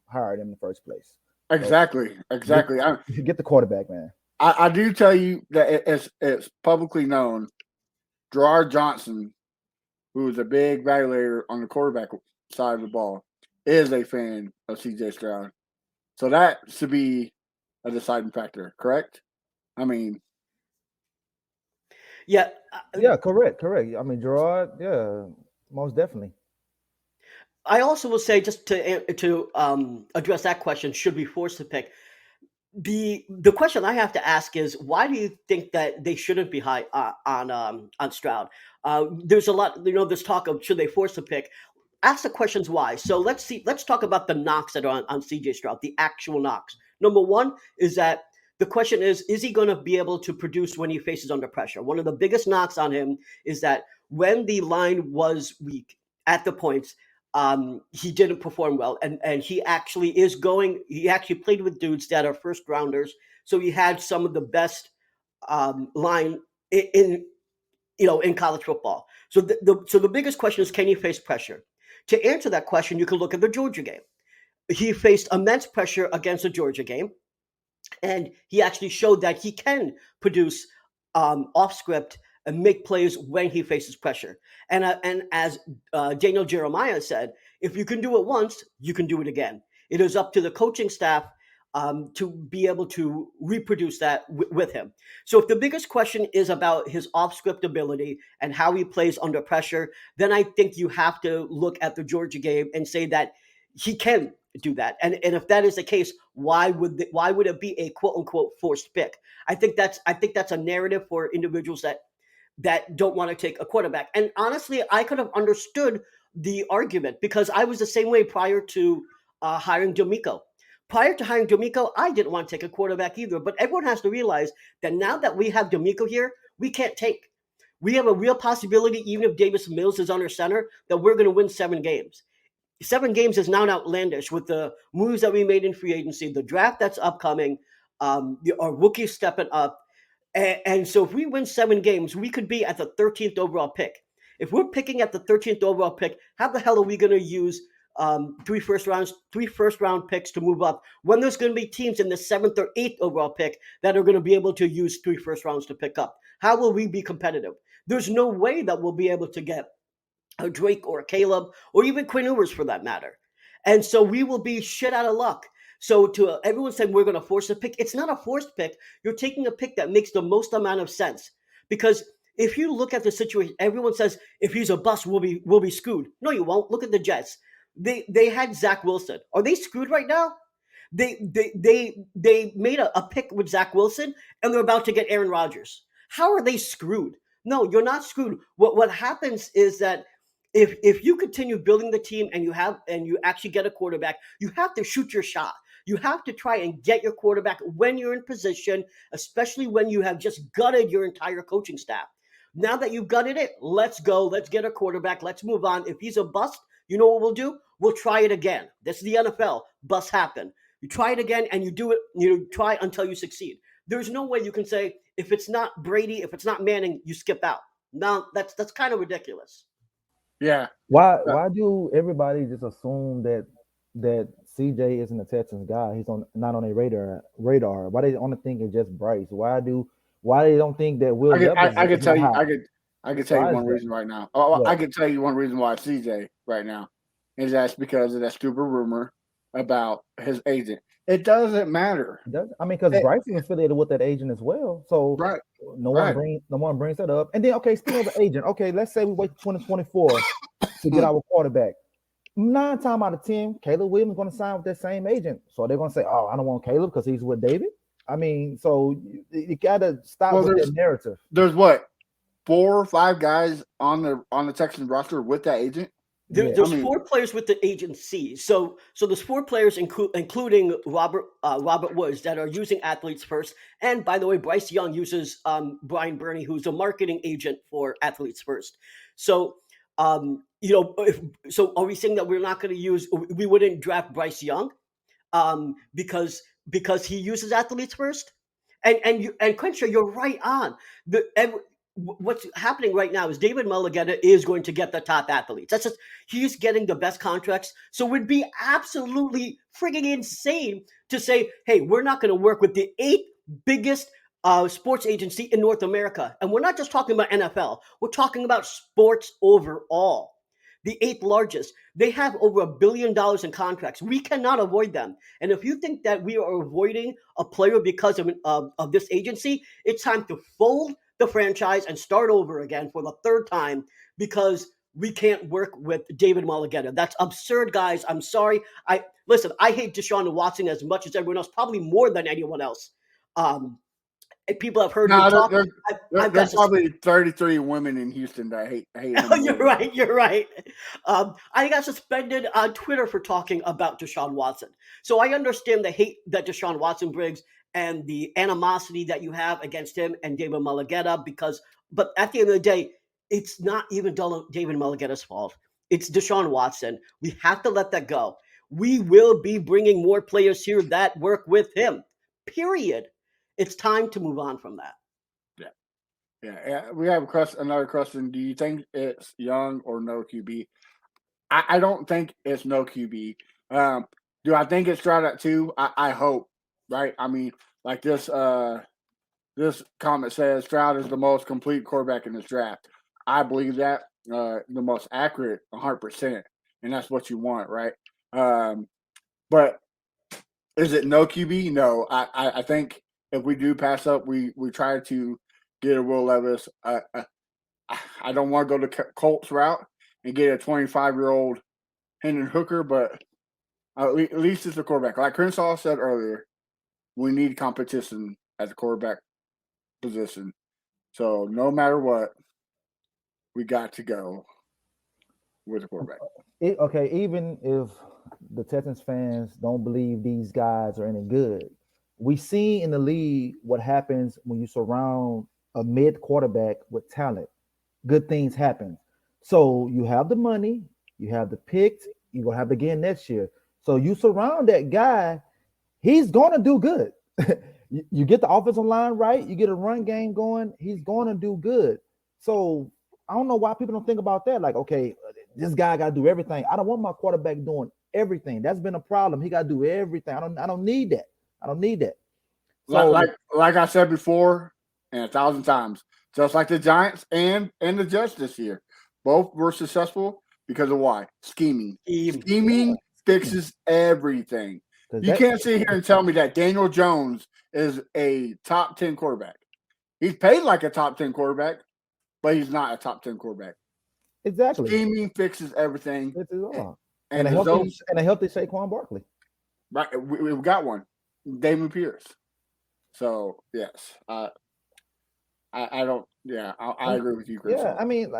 C: hire them in the first place?
B: Exactly.
C: Get the quarterback, man.
B: I do tell you that it's publicly known. Gerard Johnson, who is a big evaluator on the quarterback side of the ball, is a fan of CJ Stroud. So that should be a deciding factor, correct? I mean,
D: Yeah.
C: Correct. I mean, Gerard, most definitely.
D: I also will say, just to address that question, should we force the pick? The question I have to ask is, why do you think that they shouldn't be high on Stroud? There's a lot, this talk of should they force the pick. Ask the questions why. So let's talk about the knocks that are on CJ Stroud, the actual knocks. Number one is that the question is he going to be able to produce when he faces under pressure? One of the biggest knocks on him is that when the line was weak at the points, he didn't perform well, and he actually played with dudes that are first rounders, so he had some of the best line in college football. So the biggest question is, can he face pressure? To answer that question, you can look at the Georgia game. He faced immense pressure against the Georgia game, and he actually showed that he can produce off script and make plays when he faces pressure. And as Daniel Jeremiah said, if you can do it once, you can do it again. It is up to the coaching staff to be able to reproduce that with him. So if the biggest question is about his off-script ability and how he plays under pressure, then I think you have to look at the Georgia game and say that he can do that. And if that is the case, why would it be a quote unquote forced pick? I think that's a narrative for individuals that don't want to take a quarterback. And honestly, I could have understood the argument because I was the same way prior to hiring D'Amico. Prior to hiring D'Amico, I didn't want to take a quarterback either. But everyone has to realize that now that we have D'Amico here, we can't take. We have a real possibility, even if Davis Mills is under center, that we're going to win 7 games. 7 games is now outlandish with the moves that we made in free agency, the draft that's upcoming, our rookies stepping up. And so if we win 7 games, we could be at the 13th overall pick. If we're picking at the 13th overall pick, how the hell are we going to use 3 first round picks to move up when there's going to be teams in the 7th or 8th overall pick that are going to be able to use 3 first rounds to pick up? How will we be competitive? There's no way that we'll be able to get a Drake or a Caleb or even Quinn Ewers for that matter. And so we will be shit out of luck. So to everyone saying we're going to force a pick, it's not a forced pick. You're taking a pick that makes the most amount of sense. Because if you look at the situation, everyone says if he's a bust, we'll be screwed. No, you won't. Look at the Jets. They had Zach Wilson. Are they screwed right now? They made a pick with Zach Wilson, and they're about to get Aaron Rodgers. How are they screwed? No, you're not screwed. What happens is that if you continue building the team and you actually get a quarterback, you have to shoot your shot. You have to try and get your quarterback when you're in position, especially when you have just gutted your entire coaching staff. Now that you've gutted it, let's go. Let's get a quarterback. Let's move on. If he's a bust, you know what we'll do? We'll try it again. This is the NFL. Busts happen. You try it again and you do it. You try until you succeed. There's no way you can say if it's not Brady, if it's not Manning, you skip out. Now that's kind of ridiculous.
B: Yeah.
C: Why do everybody just assume that CJ isn't a Texans guy? He's not on a radar. Why they only think it's just Bryce? Why they don't think that Will Levis
B: I
C: is
B: could tell
C: not
B: you.
C: hot?
B: I could tell you
C: Why is
B: one
C: that?
B: reason right now. Oh, I
C: What?
B: could tell you one reason why CJ right now is that's because of that stupid rumor about his agent. It doesn't matter.
C: I mean, because
B: It,
C: Bryce is affiliated with that agent as well, so
B: right.
C: no one
B: Right.
C: brings that up. And then, okay, speaking of the agent, okay, let's say we wait till 2024 to get our quarterback. 9 times out of 10, Caleb Williams is going to sign with that same agent. So they're going to say, "Oh, I don't want Caleb because he's with David." I mean, so you got to stop
B: Well,
C: with that narrative.
B: there's what 4 or 5 guys on the Texans roster with that agent.
C: Yeah,
D: There's 4 players with the agency. So there's 4 players, including Robert Woods, that are using Athletes First. And by the way, Bryce Young uses Brian Burney, who's a marketing agent for Athletes First. So so are we saying that we're not going to we wouldn't draft Bryce Young because he uses Athletes First? And Crenshaw, you're right on. What's happening right now is David Mulligata is going to get the top athletes. That's just he's getting the best contracts. So it would be absolutely freaking insane to say, hey, we're not going to work with the 8th biggest sports agency in North America. And we're not just talking about NFL. We're talking about sports overall. The 8th largest. They have over $1 billion in contracts. We cannot avoid them. And if you think that we are avoiding a player because of this agency, it's time to fold the franchise and start over again for the 3rd time because we can't work with David Mulligata. That's absurd, guys. I'm sorry. I hate Deshaun Watson as much as everyone else, probably more than anyone else. People have heard me talk.
B: There's probably 33 women in Houston that hate him.
D: You're right. I got suspended on Twitter for talking about Deshaun Watson. So I understand the hate that Deshaun Watson brings and the animosity that you have against him and David Mulligata but at the end of the day, it's not even David Mulligata's fault. It's Deshaun Watson. We have to let that go. We will be bringing more players here that work with him, period. It's time to move on from that.
B: Yeah. We have another question. Do you think it's Young or no QB? I don't think it's no QB. Do I think it's Stroud at 2? I hope, right? I mean, like this comment says, Stroud is the most complete quarterback in this draft. I believe that the most accurate, 100%, and that's what you want, right? But is it no QB? No. I think if we do pass up, we try to get a Will Levis. I don't want to go the Colts route and get a 25-year-old Hendon Hooker, but at least it's a quarterback. Like Crenshaw said earlier, we need competition at the quarterback position. So no matter what, we got to go with the quarterback.
C: Even if the Texans fans don't believe these guys are any good, we see in the league what happens when you surround a mid quarterback with talent. Good things happen. So you have the money, you have the picks, you're gonna have it again next year. So you surround that guy, he's gonna do good. You get the offensive line right, you get a run game going, he's gonna do good. So I don't know why people don't think about that. Like, okay, this guy got to do everything. I don't want my quarterback doing everything. That's been a problem. He got to do everything. I don't need that. I don't need that.
B: So, like I said before, and 1,000 times, just like the Giants and the Jets this year, both were successful because of why? Scheming. Scheming fixes everything. You can't sit here and tell me that Daniel Jones is a top 10 quarterback. He's paid like a top 10 quarterback, but he's not a top 10 quarterback.
C: Exactly.
B: Scheming fixes everything.
C: And a healthy Saquon Barkley.
B: Right. We've got one. Damon Pierce. So, yes. I don't. Yeah, I agree with you, Chris.
C: Yeah, I mean,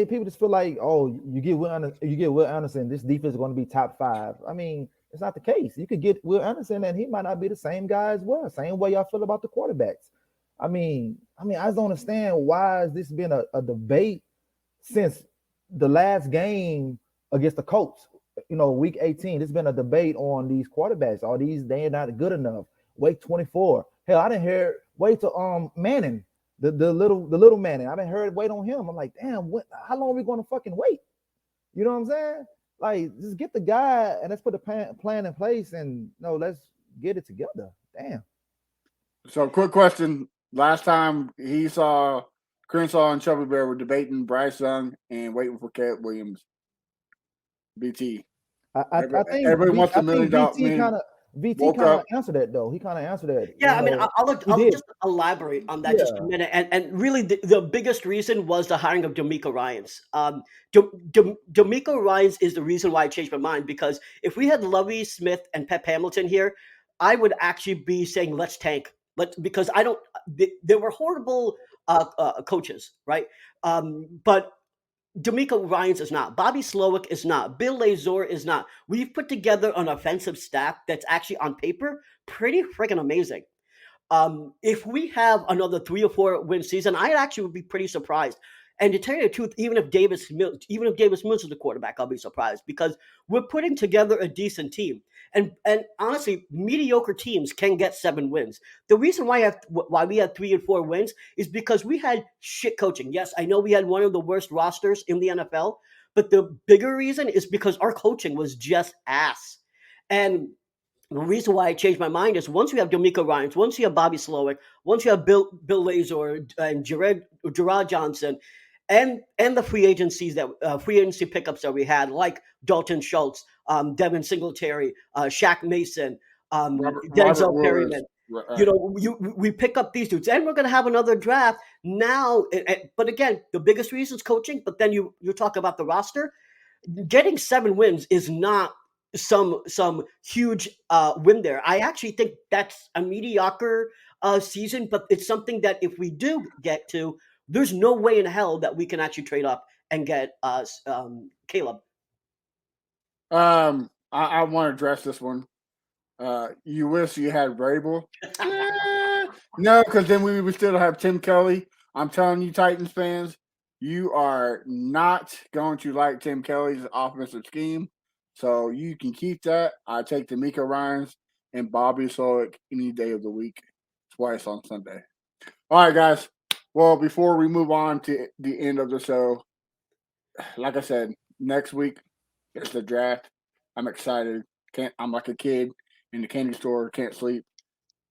C: people just feel like, oh, you get Will Anderson, this defense is going to be top 5. I mean, it's not the case. You could get Will Anderson, and he might not be the same guy as well. Same way y'all feel about the quarterbacks. I mean, I just don't understand why has this been a debate since the last game against the Colts. Week 18. There's been a debate on these quarterbacks. They're not good enough. Wait 24. Hell, I didn't hear. Wait till Manning The little man. And I've been heard wait on him. I'm like, damn, how long are we going to fucking wait? You know what I'm saying? Like, just get the guy and let's put a plan in place and let's get it together. Damn.
B: So, quick question. Last time Crenshaw and Chubby Bear were debating Bryce Young and waiting for Caleb Williams. BT.
C: I think
B: everybody wants $1 million.
C: VT kind of answered that though. He kind of answered that.
D: Yeah, I mean, I'll just elaborate on that just a minute. And really, the biggest reason was the hiring of D'Amico Ryans. D'Amico Ryans is the reason why I changed my mind, because if we had Lovie Smith and Pep Hamilton here, I would actually be saying let's tank. Because they were horrible coaches, right? But D'Amico Ryans is not. Bobby Slowick is not. Bill Lazor is not. We've put together an offensive staff that's actually on paper pretty freaking amazing. If we have another 3 or 4 win season, I actually would be pretty surprised. And to tell you the truth, even if Davis Mills is the quarterback, I'll be surprised, because we're putting together a decent team. And honestly, mediocre teams can get 7 wins. The reason why we had 3 and 4 wins is because we had shit coaching. Yes, I know we had one of the worst rosters in the NFL, but the bigger reason is because our coaching was just ass. And the reason why I changed my mind is once you have D'Amico Ryans, once you have Bobby Slowick, once you have Bill Lazor and Gerard Johnson, and the free agency pickups that we had, like Dalton Schultz, Devin Singletary, Shaq Mason, Denzel Perryman. We pick up these dudes, and we're going to have another draft now. But again, the biggest reason is coaching. But then you talk about the roster. Getting 7 wins is not some huge win there. I actually think that's a mediocre season, but it's something that if we do get to, there's no way in hell that we can actually trade up and get Caleb.
B: I want to address this one. You wish you had Vrabel. No, because then we would still have Tim Kelly. I'm telling you, Titans fans, you are not going to like Tim Kelly's offensive scheme. So you can keep that. I take D'Amico Ryans and Bobby Slowick any day of the week, twice on Sunday. All right, guys. Well, before we move on to the end of the show, like I said, next week it's the draft. I'm excited. I'm like a kid in the candy store, can't sleep.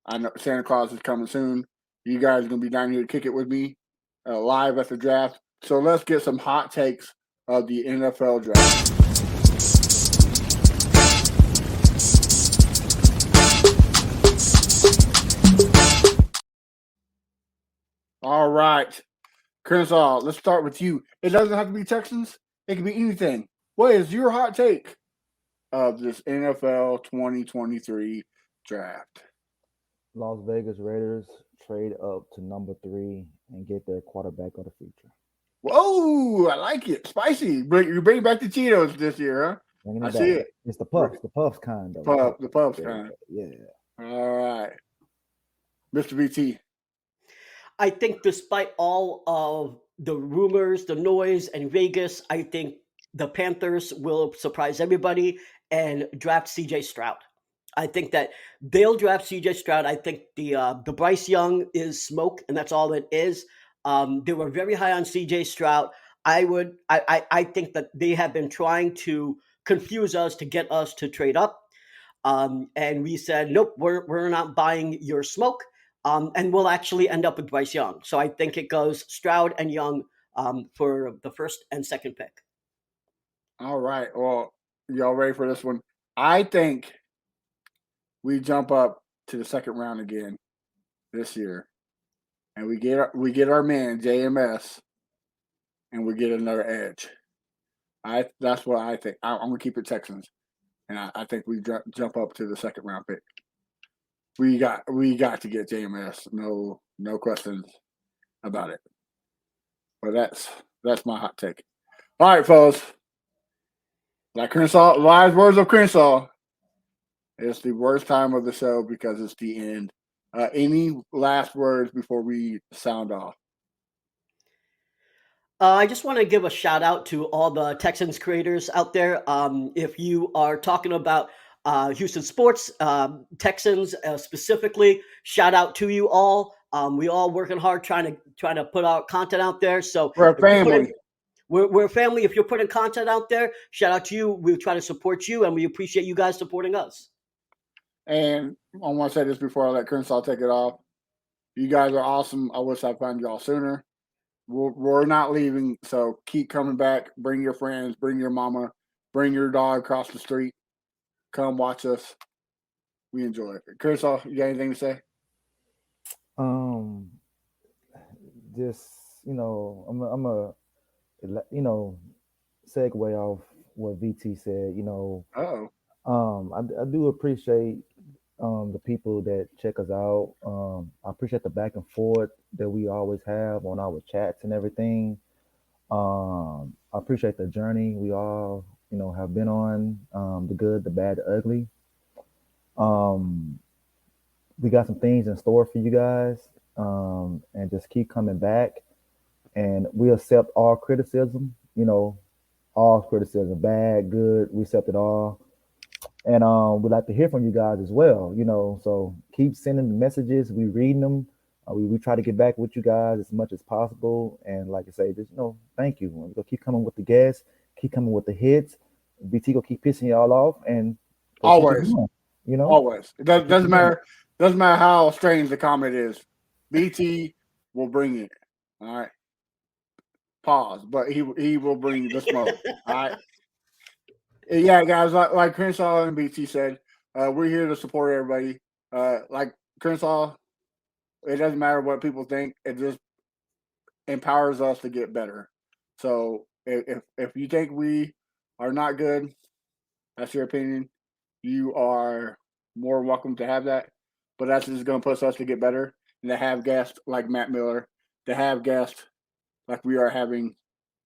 B: I know Santa Claus is coming soon. You guys are going to be down here to kick it with me live at the draft. So let's get some hot takes of the NFL draft. All right. Crenshaw, let's start with you. It doesn't have to be Texans. It can be anything. What is your hot take of this NFL 2023 draft?
C: Las Vegas Raiders trade up to number 3 and get their quarterback of the future.
B: Whoa, I like it. Spicy. You bring back the Cheetos this year, huh? I see it.
C: It's the Puffs kind, though.
B: The Puffs kind.
C: Yeah.
B: All right. Mr. BT.
D: I think despite all of the rumors, the noise, and Vegas, I think the Panthers will surprise everybody and draft CJ Stroud. I think that they'll draft CJ Stroud. I think the Bryce Young is smoke, and that's all it is. They were very high on CJ Stroud. I think that they have been trying to confuse us to get us to trade up. And we said, nope, we're not buying your smoke. And we'll actually end up with Bryce Young. So I think it goes Stroud and Young for the first and second pick.
B: All right. Well, y'all ready for this one? I think we jump up to the second round again this year, and we get our man JMS, and we get another edge. That's what I think. I'm gonna keep it Texans, and I think we jump up to the second round pick. We got to get JMS. No questions about it. But that's my hot take. All right, fellas. Like Crenshaw, wise words of Crenshaw. It's the worst time of the show because it's the end. Any last words before we sound off?
D: I just want to give a shout out to all the Texans creators out there. If you are talking about Houston sports, Texans specifically, shout out to you all. We all working hard trying to put our content out there. So
B: We're a
D: if you put in-
B: family.
D: we're a family. If you're putting content out there, shout out to you. We'll try to support you, and we appreciate you guys supporting us.
B: And I want to say this before I let Crenshaw take it off. You guys are awesome. I wish I found y'all sooner. We're not leaving, so keep coming back. Bring your friends, bring your mama, bring your dog across the street. Come watch us. We enjoy it. Crenshaw, you got anything to say?
C: Just I'm a segue off what VT said.
B: Oh,
C: I do appreciate the people that check us out. I appreciate the back and forth that we always have on our chats and everything. I appreciate the journey we all have been on, the good, the bad, the ugly. Um, we got some things in store for you guys, and just keep coming back. And we accept all criticism, all criticism, bad, good, we accept it all. And we'd like to hear from you guys as well, So keep sending the messages. We reading them. We try to get back with you guys as much as possible. And like I say, just thank you. We're gonna keep coming with the guests, keep coming with the hits. BT go keep pissing y'all off, and
B: always,
C: going,
B: always. It doesn't matter. Doesn't matter how strange the comment is. BT will bring it. All right. Pause, but he will bring the smoke. All right. Yeah, guys, like Crenshaw and BT said, we're here to support everybody. Like Crenshaw, it doesn't matter what people think; it just empowers us to get better. So if you think we are not good, that's your opinion. You are more welcome to have that, but that's just going to push us to get better and to have guests like Matt Miller, to have guests like we are having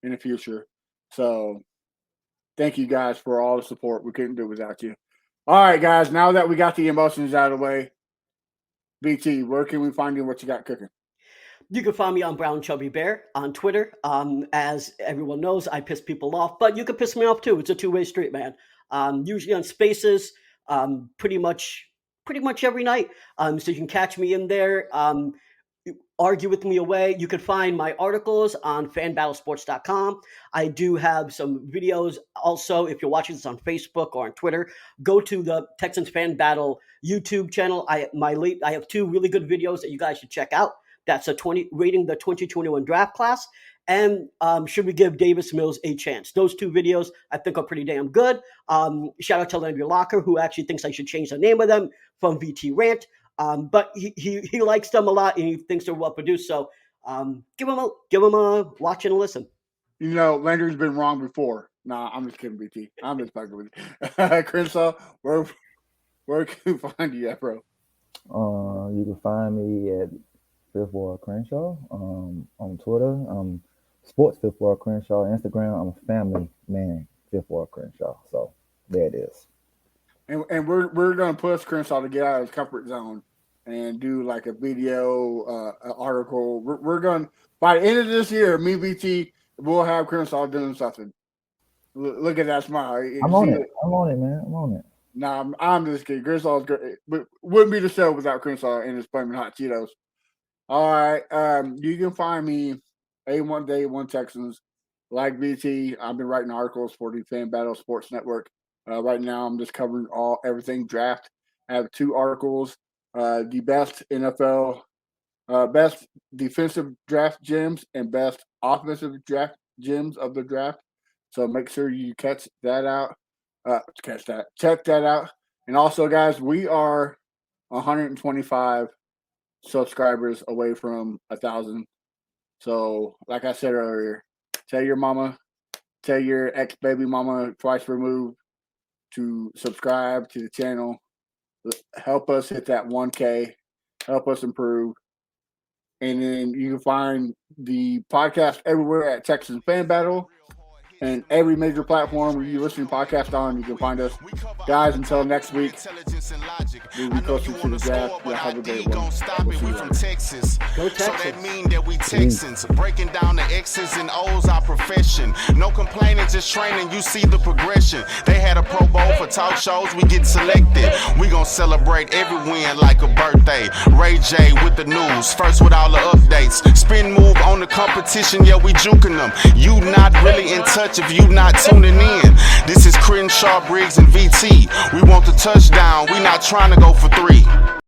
B: in the future. So thank you guys for all the support. We couldn't do it without you. All right, guys. Now that we got the emotions out of the way, BT, where can we find you? What you got cooking?
D: You can find me on Brown Chubby Bear on Twitter. As everyone knows, I piss people off, but you can piss me off too. It's a two-way street, man. Usually on Spaces, pretty much every night. So you can catch me in there. Argue with me away. You can find my articles on fanbattlesports.com. I do have some videos also. If you're watching this on Facebook or on Twitter, go to the Texans Fan Battle YouTube channel. I have two really good videos that you guys should check out. That's rating the 2021 draft class, and should we give Davis Mills a chance? Those two videos I think are pretty damn good. Shout out to Landry Locker, who actually thinks I should change the name of them from VT Rant. But he likes them a lot and he thinks they're well produced. So give him a watch and a listen.
B: Landry's been wrong before. Nah, I'm just kidding, BT. I'm just fucking with you. Crenshaw, where can we find you at, bro?
C: You can find me at Fifth Ward Crenshaw on Twitter. Sports Fifth Ward Crenshaw. Instagram, I'm a family man, Fifth Ward Crenshaw. So there it is.
B: And we're gonna push Crenshaw to get out of his comfort zone and do like a video article. We're going by the end of this year. Me, BT, we'll have Crenshaw doing something. Look at that smile.
C: I'm on it. I'm on it, man. I'm on it.
B: Nah, I'm just kidding. Crenshaw's great. But wouldn't be the show without Crenshaw and his flaming hot Cheetos. All right. You can find me A1 Day One Texans. Like BT, I've been writing articles for the Fan Battle Sports Network. Right now, I'm just covering everything draft. I have two articles: the best NFL, best defensive draft gems, and best offensive draft gems of the draft. So make sure you catch that out. Check that out. And also, guys, we are 125 subscribers away from 1,000. So, like I said earlier, tell your mama, tell your ex-baby mama twice removed to subscribe to the channel. Help us hit that 1K. Help us improve. And then you can find the podcast everywhere at Texas Fan Battle. and every major platform where you listen to podcasts on. You can find us. Guys, until next week, we'll be closer to the draft. Yeah, have a great one. We'll see you
A: From
B: later.
A: Texas.
D: Go
A: So that
D: Texans.
A: mean that we Texans. Breaking down the X's and O's our profession. No complaining, just training, you see the progression. They had a Pro Bowl for talk shows, we get selected. We gon' celebrate every win like a birthday. Ray J with the news, first with all the updates. Spin move on the competition, yeah, we juking them. You not really in touch if you not tuning in. This is Crenshaw, Briggs, and VT. We want the touchdown, we not trying to go for 3.